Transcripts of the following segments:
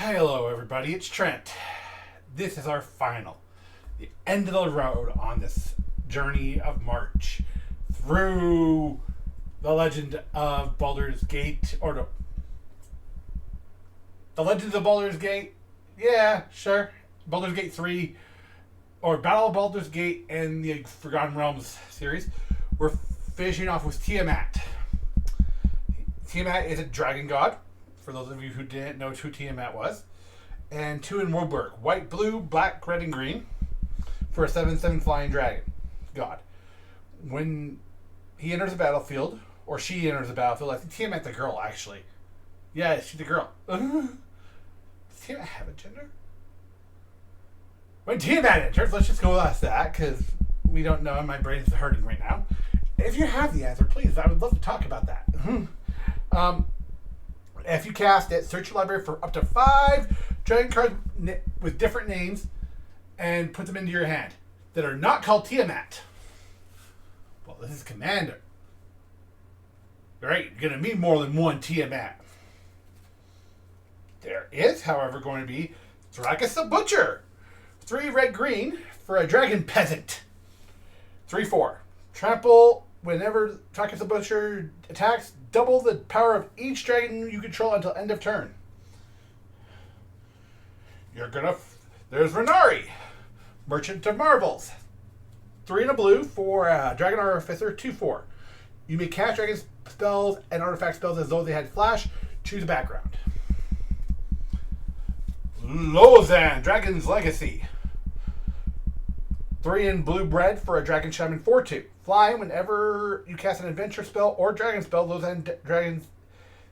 Hello, everybody. It's Trent. This is our the end of the road on this journey of March through the Legend of Baldur's Gate, or no, the Legends of Baldur's Gate. Yeah, sure. Baldur's Gate 3, or Battle of Baldur's Gate and the Forgotten Realms series. We're finishing off with Tiamat. Tiamat is a dragon god, for those of you who didn't know who Tiamat was. And 2 in Woodburg. White, blue, black, red, and green for a 7/7 flying dragon god. When he enters the battlefield, or she enters the battlefield, I think Tiamat's a girl, actually. Yeah, she's a girl. Does Tiamat have a gender? When Tiamat enters, let's just go with that, because we don't know, and my brain is hurting right now. If you have the answer, please, I would love to talk about that. If you cast it, search your library for up to 5 dragon cards with different names and put them into your hand that are not called Tiamat. Well, this is Commander. Right? You're going to need more than one Tiamat. There is, however, going to be Thrakus the Butcher. 3 red-green for a dragon peasant. 3/4. Trample whenever Thrakus the Butcher attacks. Double the power of each dragon you control until end of turn. There's Renari, Merchant of Marvels. 3 and a blue for Dragon Artificer. 2/4. You may cast dragon spells and artifact spells as though they had flash. Choose a background. Lozan, Dragon's Legacy. 3 in blue red for a Dragon Shaman. 4/2. Fly whenever you cast an adventure spell or dragon spell. Lozan Dragon's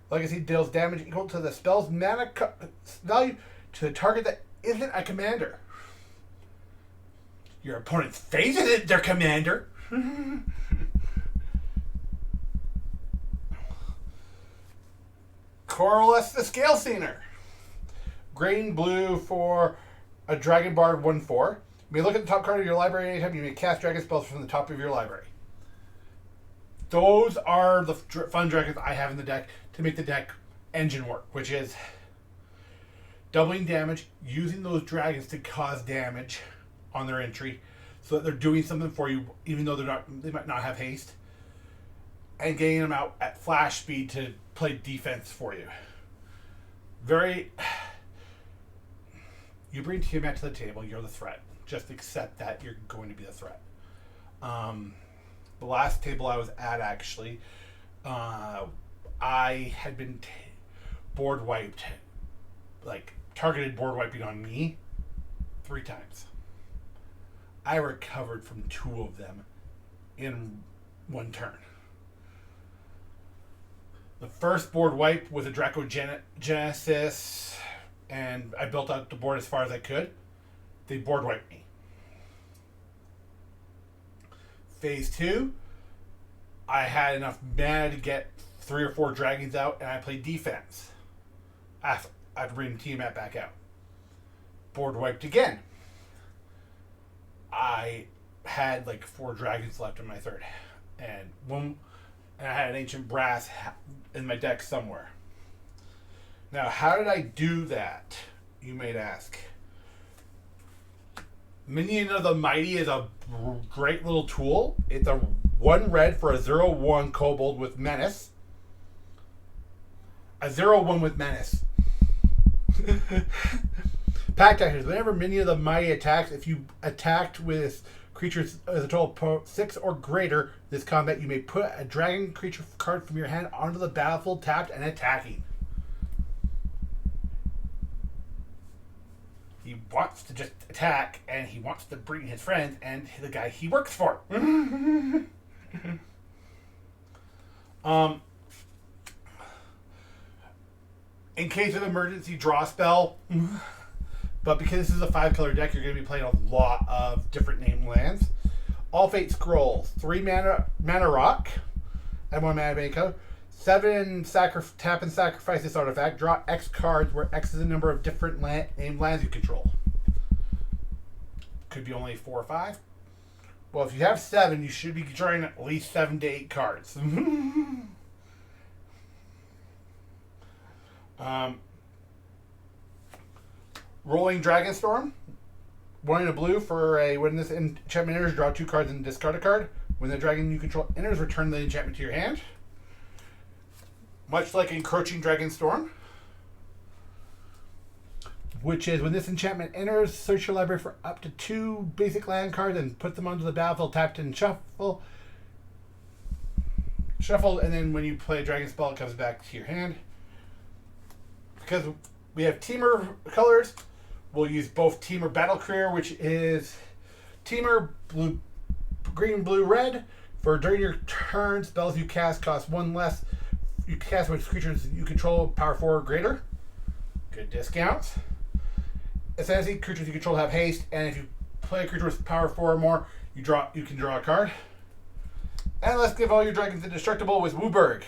Legacy deals damage equal to the spell's mana value to the target that isn't a commander. Your opponent's face isn't their commander. Coralus the Scale Scener. Green, blue for a Dragon Bard. 1/4. You may look at the top card of your library anytime you may cast dragon spells from the top of your library. Those are the fun dragons I have in the deck to make the deck engine work, which is doubling damage, using those dragons to cause damage on their entry, so that they're doing something for you, even though they might not have haste, and getting them out at flash speed to play defense for you. You bring Tiamat to the table, you're the threat. Just accept that you're going to be the threat. The last table I was at, actually, I had been board wiped, like targeted board wiping on me 3 times. I recovered from 2 of them in 1 turn. The first board wipe was a Draco Genesis, and I built out the board as far as I could. They board wiped me. Phase 2, I had enough mana to get 3 or 4 dragons out, and I played defense. I'd bring Tiamat back out. Board wiped again. I had like 4 dragons left in my third, and I had an Ancient Brass in my deck somewhere. Now, how did I do that, you might ask? Minion of the Mighty is a great little tool. It's a 1 red for a 0/1 kobold with menace. A 0/1 with menace. Pact actions. Whenever Minion of the Mighty attacks, if you attacked with creatures as a total of 6 or greater this combat, you may put a dragon creature card from your hand onto the battlefield tapped and attacking. He wants to just attack, and he wants to bring his friends and the guy he works for. In case of emergency, draw spell. But because this is a 5-color deck, you're going to be playing a lot of different named lands. All Fate Scrolls. 3 mana rock and 1 mana Mako. 7 tap and sacrifice this artifact. Draw X cards, where X is the number of different named lands you control. Could be only 4 or 5. Well, if you have 7, you should be drawing at least 7 to 8 cards. Rolling Dragon Storm. 1 and a blue for a when this enchantment enters, draw 2 cards and discard a card. When the dragon you control enters, return the enchantment to your hand. Much like Encroaching Dragon Storm, which is when this enchantment enters, search your library for up to 2 basic land cards and put them onto the battlefield, tapped and shuffle. Shuffle, and then when you play a dragon spell, it comes back to your hand. Because we have Teamer colors, we'll use both Teamer Battle Career, which is Teamer blue, green, blue, red. For during your turn, spells you cast cost 1 less. You cast with creatures you control, power 4 or greater. Good discounts. Essentially, creatures you control have haste, and if you play a creature with power 4 or more, you can draw a card. And let's give all your dragons indestructible with Wooburg.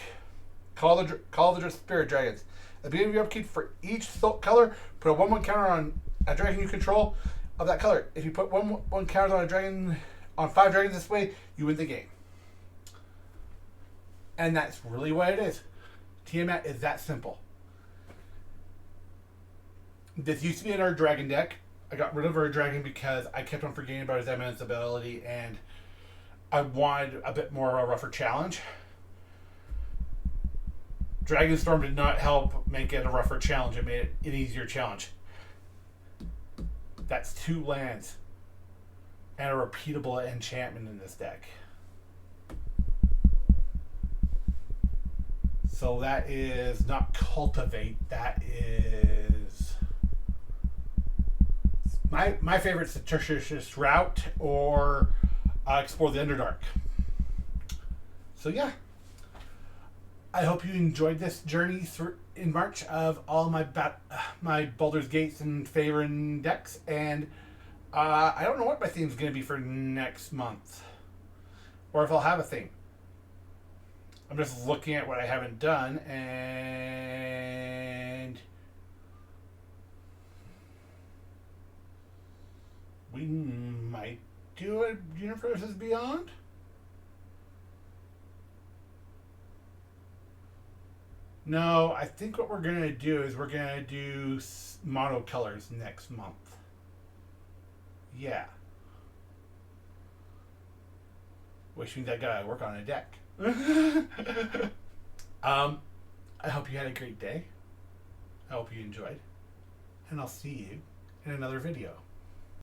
Call the Spirit Dragons. At the beginning of your upkeep, for each color, put a 1/1 counter on a dragon you control of that color. If you put 1/1 counters on a dragon, on 5 dragons this way, you win the game. And that's really what it is. Tiamat is that simple. This used to be in our dragon deck. I got rid of our dragon because I kept on forgetting about his eminence ability, and I wanted a bit more of a rougher challenge. Dragonstorm did not help make it a rougher challenge. It made it an easier challenge. That's 2 lands and a repeatable enchantment in this deck. So that is not Cultivate. That is my favorite Fictitious Route or Explore the Underdark. So yeah. I hope you enjoyed this journey through in March of all my Baldur's Gates and Faerun decks, and I don't know what my theme's going to be for next month, or if I'll have a theme. I'm just looking at what I haven't done, and we might do a Universes Beyond. No, I think what we're going to do is we're going to do mono colors next month. Yeah. Which means I got to work on a deck. I hope you had a great day. I hope you enjoyed. And I'll see you in another video.